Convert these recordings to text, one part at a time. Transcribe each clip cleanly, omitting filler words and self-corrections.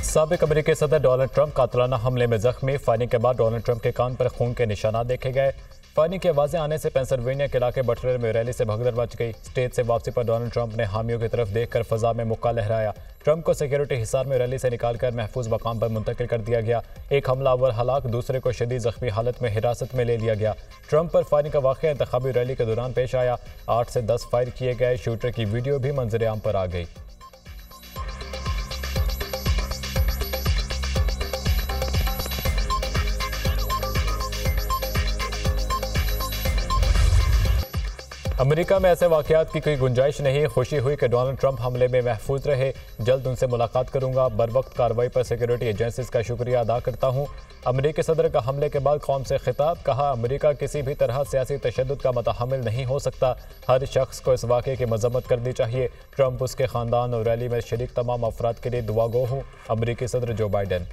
साबिक अमेरिकी सदर डोनाल्ड ट्रंप कातिलाना हमले में जख्मी। फायरिंग के बाद डोनाल्ड ट्रंप के कान पर खून के निशानात देखे गए। फायरिंग की आवाजें आने से पेंसिल्वेनिया के इलाके बटलर में रैली से भगदड़ मच गई। स्टेज से वापसी पर डोनाल्ड ट्रंप ने हामियों की तरफ देखकर फजा में मुक्का लहराया। ट्रंप को सिक्योरिटी हिसार में रैली से निकालकर महफूज मकाम पर मुंतकिल कर दिया गया। एक हमलावर हलाक, दूसरे को शदीद जख्मी हालत में हिरासत में ले लिया गया। ट्रंप पर फायरिंग का वाक़या इंतखाबी रैली के दौरान पेश आया। 8 से 10 फायर किए गए। शूटर की वीडियो भी मंजर-ए-आम पर आ गई। अमेरिका में ऐसे वाक़यात की कोई गुंजाइश नहीं। खुशी हुई कि डोनाल्ड ट्रंप हमले में महफूज रहे। जल्द उनसे मुलाकात करूंगा। बर वक्त कार्रवाई पर सिक्योरिटी एजेंसीज का शुक्रिया अदा करता हूं। अमेरिकी सदर का हमले के बाद कौम से खिताब। कहा, अमेरिका किसी भी तरह सियासी तशद्दुद का मुतहम्मिल नहीं हो सकता। हर शख्स को इस वाक़े की मजम्मत करनी चाहिए। ट्रंप, उसके ख़ानदान और रैली में शरीक तमाम अफराद के लिए दुआगो हूँ। अमेरिकी सदर जो बाइडेन।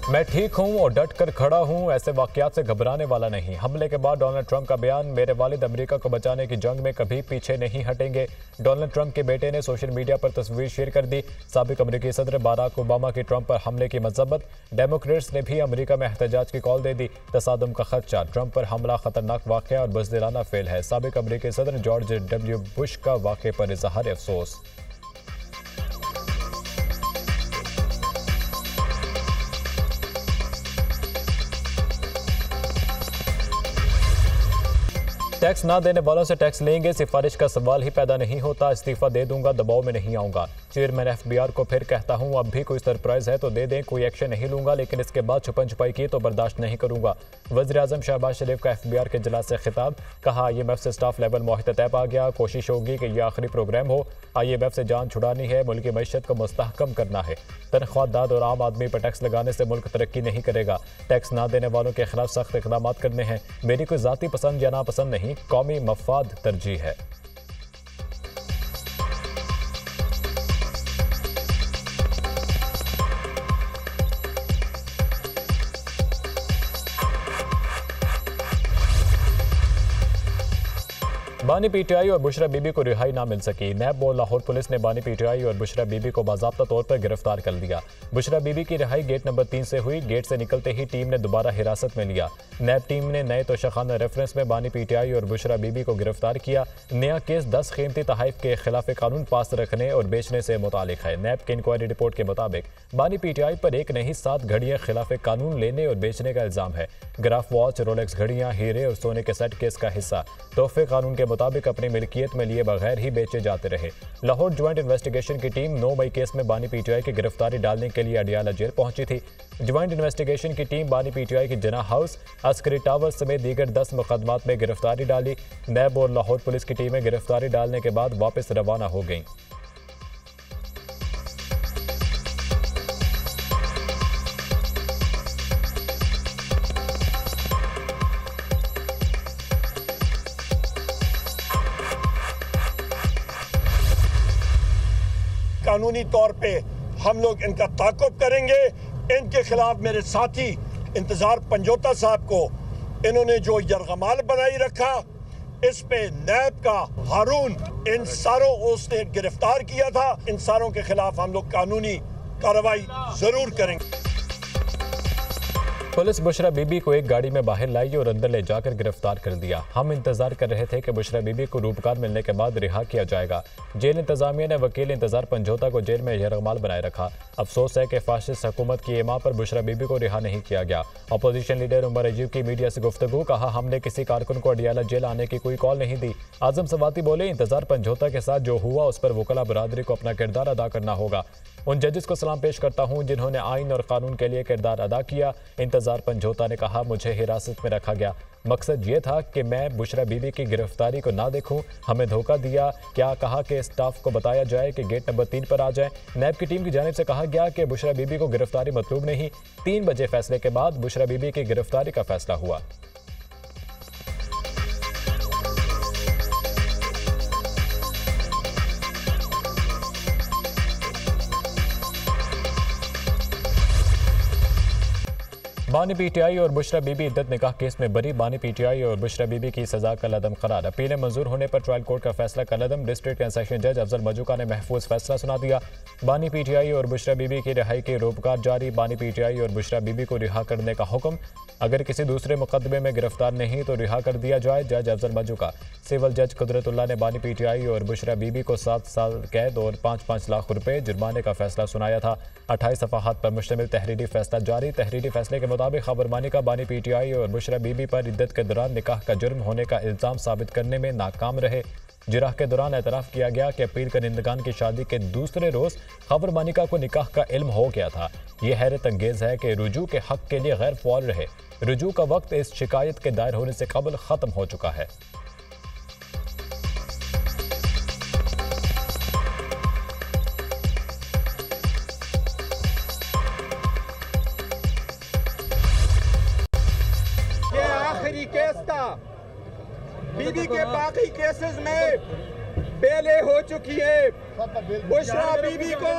मैं ठीक हूं और डट कर खड़ा हूं। ऐसे वाक़यात से घबराने वाला नहीं। हमले के बाद डोनाल्ड ट्रंप का बयान। मेरे वालिद अमेरिका को बचाने की जंग में कभी पीछे नहीं हटेंगे। डोनाल्ड ट्रंप के बेटे ने सोशल मीडिया पर तस्वीर शेयर कर दी। साबिक अमेरिकी सदर बाराक ओबामा की ट्रंप पर हमले की मजम्मत। डेमोक्रेट्स ने भी अमेरिका में एहतजाज की कॉल दे दी। तसादुम का खदशा। ट्रंप पर हमला खतरनाक वाक़या और बुज़दिलाना फेल है। साबिक अमेरिकी सदर जॉर्ज डब्ल्यू बुश का वाक़े पर इजहार अफसोस। टैक्स ना देने वालों से टैक्स लेंगे, सिफारिश का सवाल ही पैदा नहीं होता। इस्तीफा दे दूंगा, दबाव में नहीं आऊंगा। चेयरमैन एफबीआर को फिर कहता हूं, अब भी कोई सरप्राइज है तो दे दें, कोई एक्शन नहीं लूंगा, लेकिन इसके बाद छुपन छुपाई की तो बर्दाश्त नहीं करूंगा। वज़ीर-ए-आज़म शहबाज शरीफ का एफबीआर के इजलास से खिताब। कहा, IMF से स्टाफ लेवल मुआहदा तय पा गया। कोशिश होगी कि यह आखिरी प्रोग्राम हो। IMF से जान छुड़ानी है, मुल्क की मईशत को मुस्तहकम करना है। तनख्वाहदार और आम आदमी पर टैक्स लगाने से मुल्क तरक्की नहीं करेगा। टैक्स ना देने वालों के खिलाफ सख्त इक़दाम करने हैं। मेरी कोई ज़ाती पसंद या नापसंद नहीं, कौमी मफाद तरजीह है। बानी PTI और बुशरा बीबी को रिहाई ना मिल सकी। नैब और लाहौर पुलिस ने बानी PTI और बुशरा बीबी को बाज़ाब्ता तौर पर गिरफ्तार कर लिया। बुशरा बीबी की रिहाई गेट नंबर 3 से हुई। गेट से निकलते ही टीम ने दोबारा हिरासत में लिया। नैब टीम ने नए तोशाखाना रेफरेंस में बानी PTI और बुशरा बीबी को गिरफ्तार किया। नया केस 10 कीमती तहफ़ के खिलाफ कानून पास रखने और बेचने से मुतालिक है। नैब की इंक्वायरी रिपोर्ट के मुताबिक बानी PTI पर एक नहीं 7 घड़ियां खिलाफ कानून लेने और बेचने का इल्ज़ाम है। ग्राफ वॉच, रोलेक्स घड़ियां, हीरे और सोने के सेट केस का हिस्सा। तोहफे कानून के मुताबिक अपनी मिल्कियत में लिए बगैर ही बेचे जाते रहे। लाहौर ज्वाइंट इन्वेस्टिगेशन की टीम 9 मई केस में बानी PTI की गिरफ्तारी डालने के लिए अडियाला जेल पहुंची थी। ज्वाइंट इन्वेस्टिगेशन की टीम बानी PTI की जना हाउस, अस्करी टावर समेत दीगर 10 मुकदमात में गिरफ्तारी डाली। नैब और लाहौर पुलिस की टीमें गिरफ्तारी डालने के बाद वापस रवाना हो गईं। कानूनी तौर पे हम लोग इनका ताक़ुब करेंगे। इनके खिलाफ मेरे साथी इंतजार पंजोता साहब को इन्होंने जो यरगमाल बनाई रखा, इस पे नैब का हारून, इन सारों उसने गिरफ्तार किया था। इन सारों के खिलाफ हम लोग कानूनी कार्रवाई जरूर करेंगे। पुलिस बुशरा बीबी को एक गाड़ी में बाहर लाई और अंदर ले जाकर गिरफ्तार कर दिया। हम इंतजार कर रहे थे कि बुशरा बीबी को रूपकार मिलने के बाद रिहा किया जाएगा। जेल इंतजामिया ने वकील इंतजार पंजोता को जेल में यरगमाल बनाए रखा। अफसोस है कि फाशिस्ट हुकूमत की इमा पर बुशरा बीबी को रिहा नहीं किया गया। अपोजिशन लीडर उमर अजीब की मीडिया से गुफ्तगू। कहा, हमने किसी कारकुन को अडियाला जेल आने की कोई कॉल नहीं दी। आजम सवाती बोले, इंतजार पंजोता के साथ जो हुआ उस पर वकला बरादरी को अपना किरदार अदा करना होगा। उन जजेस को सलाम पेश करता हूं जिन्होंने आइन और कानून के लिए किरदार अदा किया। इंतजार पंजोता ने कहा, मुझे हिरासत में रखा गया। मकसद ये था कि मैं बुशरा बीबी की गिरफ्तारी को ना देखूं। हमें धोखा दिया। क्या कहा कि स्टाफ को बताया जाए कि गेट नंबर 3 पर आ जाए। नैब की टीम की जानिब से कहा गया कि बुशरा बीबी को गिरफ्तारी मतलूब नहीं। 3 बजे फैसले के बाद बुशरा बीबी की गिरफ्तारी का फैसला हुआ। बानी पीटीआई और बुशरा बीबी इद्दत निकाह केस में बरी। बानी पीटीआई और बुशरा बीबी की सजा का लदम करार। अपीलें मंजूर होने पर ट्रायल कोर्ट का फैसला का लदम। डिस्ट्रिक्ट एंड सेशन जज अफजल मजूका ने महफूज फैसला सुना दिया। बानी पीटीआई और बुशरा बीबी की रिहाई के रोपकार जारी। बानी पीटीआई और बुशरा बीबी को रिहा करने का हुक्म। अगर किसी दूसरे मुकदमे में गिरफ्तार नहीं तो रिहा कर दिया जाए। जज अफजल मजूका। सिविल जज कुदरतुल्लाह ने बानी पीटीआई और बुशरा बीबी को 7 साल कैद और 5-5 लाख रुपए जुर्माने का फैसला सुनाया था। 28 सफ़ाहात पर मुश्तमिल तहरीरी फैसला जारी। तहरीरी फैसले के मुताबिक खबरमानी का बानी पीटीआई और बुशरा बीबी पर इद्दत के दौरान निकाह का जुर्म होने का इल्ज़ाम साबित करने में नाकाम रहे। जिराह के दौरान एतराफ़ किया गया कि अपील करनिंदगान की शादी के दूसरे रोज़ खबर मानिका को निकाह का इल्म हो गया था। यह हैरत अंगेज़ है कि रुजू के हक के लिए गैर फ़ौल रहे। रुजू का वक्त इस शिकायत के दायर होने से कबल ख़त्म हो चुका है। ये आखिरी केस था। बीबी के बाकी केसेस में बेलें हो चुकी है। बुशरा बीबी को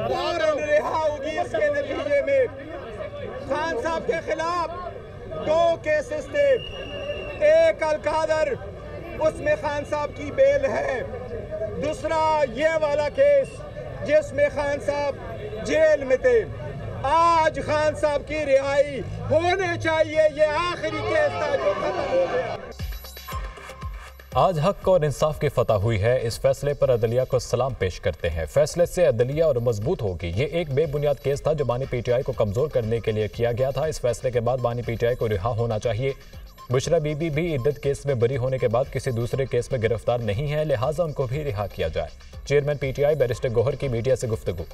फौरन रिहा होगी। इसके नतीजे में खान साहब के खिलाफ 2 केसेस थे। एक अलकादर, उसमें खान साहब की बेल है। दूसरा ये वाला केस जिसमें खान साहब जेल में थे। आज खान साहब की रिहाई होने चाहिए। ये आखिरी केस था जो खत्म हो गया। आज हक और इंसाफ की फतह हुई है। इस फैसले पर अदलिया को सलाम पेश करते हैं। फैसले से अदलिया और मजबूत होगी। ये एक बेबुनियाद केस था जो बानी पीटीआई को कमजोर करने के लिए किया गया था। इस फैसले के बाद बानी पीटीआई को रिहा होना चाहिए। बुशरा बीबी भी इद्दत केस में बरी होने के बाद किसी दूसरे केस में गिरफ्तार नहीं है, लिहाजा उनको भी रिहा किया जाए। चेयरमैन पीटीआई बैरिस्टर गौहर की मीडिया से गुफ्तगू।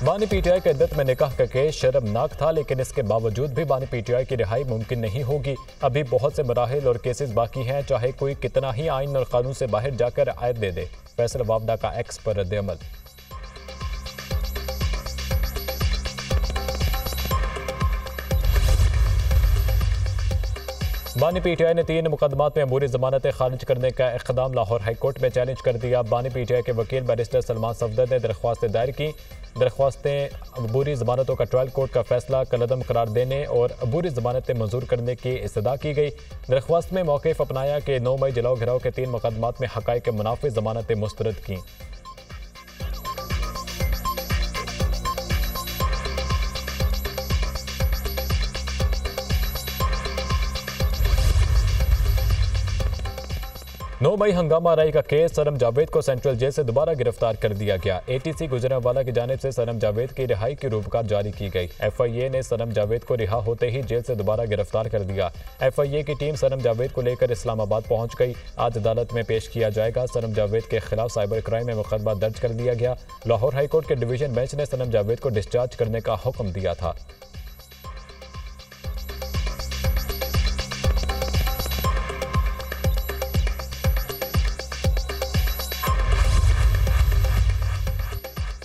बानी पीटीआई के इद्दत में निकाह का केस शर्मनाक था, लेकिन इसके बावजूद भी बानी पीटीआई की रिहाई मुमकिन नहीं होगी। अभी बहुत से मराहिल और केसेस बाकी हैं, चाहे कोई कितना ही आइन और कानून से बाहर जाकर आयत दे दे। फैसल वावडा का एक्स पर रद्द-ए-अमल। बानी पीटीआई ने 3 मुकदमात में अबूरी जमानतें खारिज करने का इक़दाम लाहौर हाई कोर्ट में चैलेंज कर दिया। बानी पीटीआई के वकील बैरिस्टर सलमान सफदर ने दरख्वास्तें दायर की। दरख्वास्तें अबूरी जमानतों का ट्रायल कोर्ट का फैसला कलदम करार देने और अबूरी जमानतें मंजूर करने की इस्तदा की गई। दरख्वास्त में मौक़िफ़ अपनाया कि 9 मई जलाओ घिराव के 3 मुकदमात में हक़ाइक़ के मुनाफ़िज़ जमानतें मुस्तरद की। नौ मई हंगामा राई का केस सनम जावेद को सेंट्रल जेल से दोबारा गिरफ्तार कर दिया गया। एटीसी गुजरांवाला की जानिब से सनम जावेद की रिहाई की रूपकार जारी की गई। एफआईए ने सनम जावेद को रिहा होते ही जेल से दोबारा गिरफ्तार कर दिया। एफआईए की टीम सनम जावेद को लेकर इस्लामाबाद पहुंच गई। आज अदालत में पेश किया जाएगा। सनम जावेद के खिलाफ साइबर क्राइम में मुकदमा दर्ज कर दिया गया। लाहौर हाईकोर्ट के डिवीजन बेंच ने सनम जावेद को डिस्चार्ज करने का हुक्म दिया था।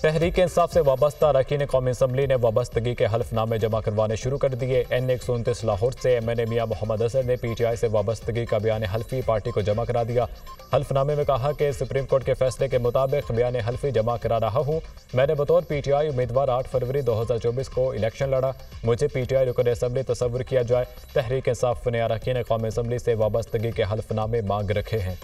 तहरीक इंसाफ से वाबस्ता अरकान कौमी असम्बली ने वाबस्तगी के हल्फनामे जमा करवाने शुरू कर दिए। N129 लाहौर से MNA मियां मोहम्मद असद ने PTI से वाबस्तगी का बयान हल्फी पार्टी को जमा करा दिया। हल्फनामे में कहा कि सुप्रीम कोर्ट के फैसले के मुताबिक बयान हल्फी जमा करा रहा हूँ। मैंने बतौर PTI उम्मीदवार 8 फरवरी 2024 को इलेक्शन लड़ा। मुझे PTI रुकन असम्बली तस्वुर किया जाए। तहरीक इंसाफ ने अरकान कौमी असम्बली से वाबस्तगी के हल्फनामे मांग रखे हैं।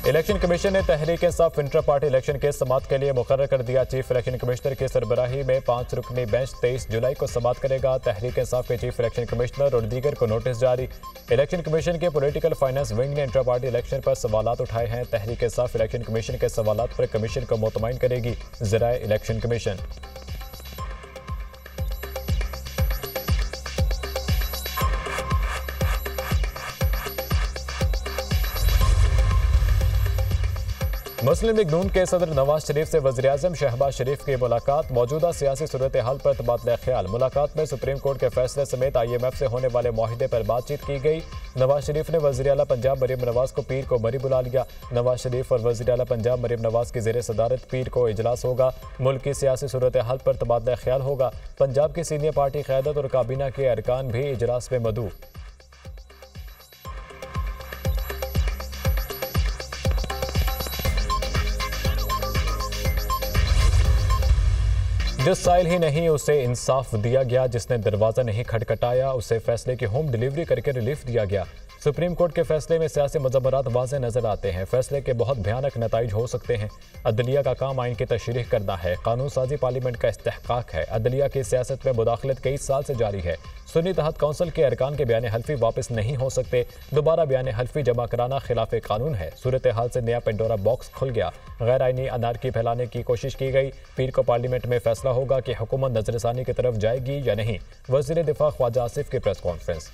इलेक्शन कमीशन ने Tehreek Insaf inter party election के समात के लिए मुकर्रर कर दिया। चीफ इलेक्शन कमिश्नर की सरबराही में 5 रुकनी बेंच 23 जुलाई को समात करेगा। तहरीक इंसाफ के चीफ इलेक्शन कमिश्नर और दीगर को नोटिस जारी। इलेक्शन कमीशन के पॉलिटिकल फाइनेंस विंग ने इंटर पार्टी इलेक्शन पर सवालात उठाए हैं। तहरीक इंसाफ इलेक्शन कमीशन के सवालात पर कमीशन को मुतमईन करेगी। ज़राए इलेक्शन कमीशन। मुस्लिम लीग नून के सदर नवाज शरीफ से वज़ीर-ए-आज़म शहबाज शरीफ की मुलाकात। मौजूदा सियासी सूरत हाल पर तबादला ख्याल। मुलाकात में सुप्रीम कोर्ट के फैसले समेत IMF से होने वाले मुआहिदे पर बातचीत की गई। नवाज शरीफ ने वज़ीर आला पंजाब मरीम नवाज को पीर को मरी बुला लिया। नवाज शरीफ और वज़ीर आला पंजाब मरीम नवाज की ज़ेर सदारत पीर को इजलास होगा। मुल्क की सियासी सूरत हाल पर तबादला ख्याल होगा। पंजाब की सीनियर पार्टी क़यादत और काबीना के अरकान भी इजलास में मदऊ। जिस साइल ही नहीं उसे इंसाफ दिया गया, जिसने दरवाज़ा नहीं खटखटाया उसे फैसले की होम डिलीवरी करके रिलीफ दिया गया। सुप्रीम कोर्ट के फैसले में सियासी मज़म्मरात वाज़ेह नजर आते हैं। फैसले के बहुत भयानक नताइज हो सकते हैं। अदलिया का काम आइन की तशरीह करना है। कानून साजी पार्लियामेंट का इस्तेहकाक है। अदलिया की सियासत में मुदाखलत कई साल से जारी है। सुन्नी तहत कौंसिल के अरकान के बयान हल्फी वापस नहीं हो सकते। दोबारा बयान हल्फी जमा कराना खिलाफ कानून है। सूरत हाल से नया पेंडोरा बॉक्स खुल गया। गैर आइनी अनारकी फैलाने की कोशिश की गई। पीर को पार्लियामेंट में फैसला होगा कि हुकूमत नजरसानी की तरफ जाएगी या नहीं। वज़ीर दिफा ख्वाजा आसिफ की प्रेस कॉन्फ्रेंस।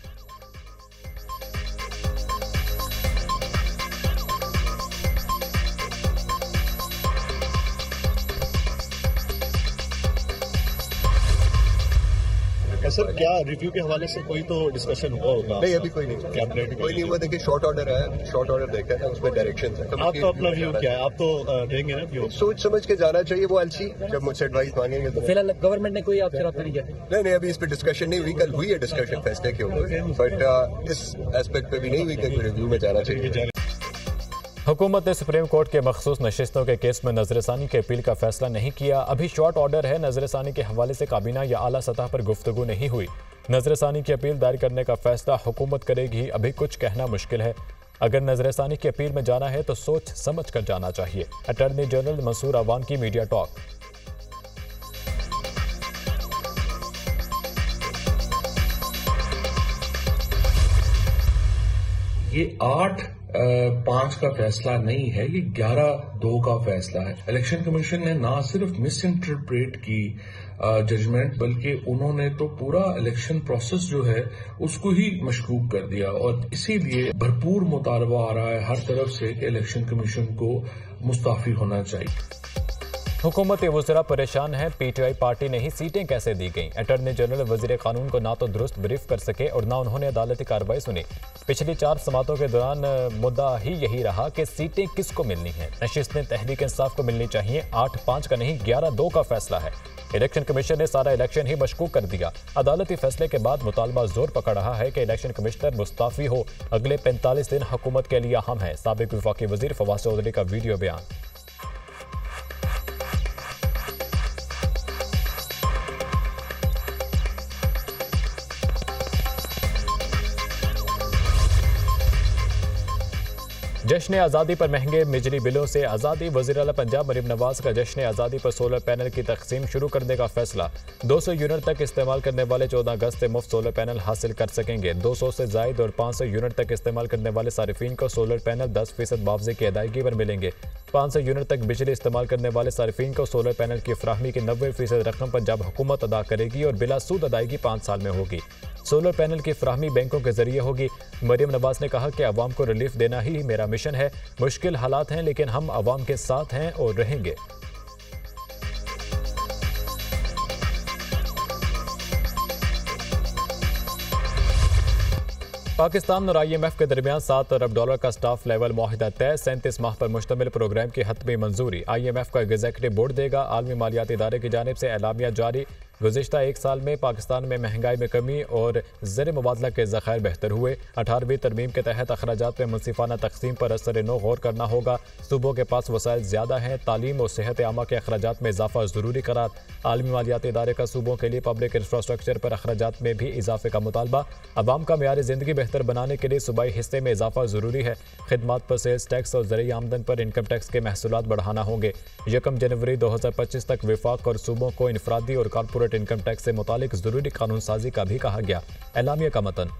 सर, क्या रिव्यू के हवाले से कोई तो डिस्कशन हुआ होगा? नहीं, अभी कोई नहीं, कैबिनेट कोई नहीं हुआ। देखिए, शॉर्ट ऑर्डर है, शॉर्ट ऑर्डर देखा है, उसमें डायरेक्शन है। आपका अपना व्यू क्या है? आप तो देंगे ना व्यू? सोच समझ के जाना चाहिए। वो एलसी जब मुझसे एडवाइस मांगेंगे तो फिलहाल गवर्नमेंट ने कोई आपसे रब्ता नहीं किया? नहीं, अभी इस पर डिस्कशन नहीं हुई। कल हुई है डिस्कशन फैसले के ऊपर, बट इस एस्पेक्ट पे भी नहीं हुई कि रिव्यू में जाना चाहिए। हुकूमत ने सुप्रीम कोर्ट के मखसूस नशिस्तों के केस में नजरसानी की अपील का फैसला नहीं किया। अभी शॉर्ट ऑर्डर है। नजरसानी के हवाले से काबीना या आला सतह पर गुफ्तगू नहीं हुई। नजरसानी की अपील दायर करने का फैसला हुकूमत करेगी। अभी कुछ कहना मुश्किल है। अगर नजरसानी की अपील में जाना है तो सोच समझ कर जाना चाहिए। अटॉर्नी जनरल मंसूर अवान की मीडिया टॉक। ये 8-5 का फैसला नहीं है, ये 11-2 का फैसला है। इलेक्शन कमीशन ने ना सिर्फ मिस इंटरप्रेट की जजमेंट, बल्कि उन्होंने तो पूरा इलेक्शन प्रोसेस जो है उसको ही मशकूक कर दिया। और इसीलिए भरपूर मुतालबा आ रहा है हर तरफ से कि इलेक्शन कमीशन को मुस्ताफी होना चाहिए। हुकूमती वज़रा परेशान है। PTI पार्टी ने ही सीटें कैसे दी गईं। अटॉर्नी जनरल वज़ीर कानून को ना तो दुरुस्त ब्रीफ कर सके और ना उन्होंने अदालती कार्रवाई सुनी। पिछली 4 समातों के दौरान मुद्दा ही यही रहा कि सीटें किसको मिलनी हैं। नशिस्तें तहरीक इंसाफ को मिलनी चाहिए। 8-5 का नहीं, 11-2 का फैसला है। इलेक्शन कमीशन ने सारा इलेक्शन ही मशकूक कर दिया। अदालती फैसले के बाद मुतालबा जोर पकड़ रहा है कि इलेक्शन कमिश्नर मुस्ताफी हो। अगले 45 दिन हुकूमत के लिए अहम है। साबिक वफाकी वज़ीर फवाद चौधरी का वीडियो बयान। जश्न आज़ादी पर महंगे बिजली बिलों से आज़ादी। वज़ीर आला पंजाब मरीम नवाज का जश्न आज़ादी पर सोलर पैनल की तकसीम शुरू करने का फैसला। 200 यूनिट तक इस्तेमाल करने वाले 14 अगस्त से मुफ्त सोलर पैनल हासिल कर सकेंगे। 200 से जायद और 500 यूनिट तक इस्तेमाल करने वाले सारिफीन को सोलर पैनल 10% मुआवजे की अदायगी पर मिलेंगे। 500 यूनिट तक बिजली इस्तेमाल करने वाले सारिफीन को सोलर पैनल की फराहमी की 90% रकम पंजाब हुकूमत अदा करेगी और बिला सूद अदायगी 5 साल में होगी। सोलर पैनल की फराहमी बैंकों के जरिए होगी। मरीम नवाज ने कहा कि अवाम को रिलीफ देना ही मेरा मिशन है। मुश्किल हालात हैं लेकिन हम अवाम के साथ हैं और रहेंगे। पाकिस्तान और IMF के दरमियान $7 अरब का स्टाफ लेवल मुआहिदा तय। 37 माह पर मुश्तमिल प्रोग्राम की हतमी मंजूरी। IMF का एग्जीक्यूटिव बोर्ड देगा। आलमी मालियाती इदारे की जानिब से एलामिया जारी। गुज़िश्ता 1 साल में पाकिस्तान में महंगाई में कमी और ज़र मुबादला के ज़खायर बेहतर हुए। 18वीं तरमीम के तहत अखराजात में मुनसिफाना तकसीम पर असर नो गौर करना होगा। सूबों के पास वसाइल ज़्यादा हैं। तालीम और सेहत आमा के अखराजात में इजाफा ज़रूरी करार। आलमी मालियाती इदारे का सूबों के लिए पब्लिक इंफ्रास्ट्रक्चर पर अखराजात में भी इजाफे का मुतालबा। अवाम का मेयार ज़िंदगी बेहतर बनाने के लिए सूबाई हिस्से में इजाफा ज़रूरी है। खिदमात पर सेल्स टैक्स और ज़रिए आमदन पर इनकम टैक्स के महसूलात बढ़ाना होंगे। 1 जनवरी 2025 तक विफाक और सूबों को इनफरादी और कॉर्पोरेट इनकम टैक्स से मुतालिक ज़रूरी कानून साजी का भी कहा गया। एलामिया का मतन।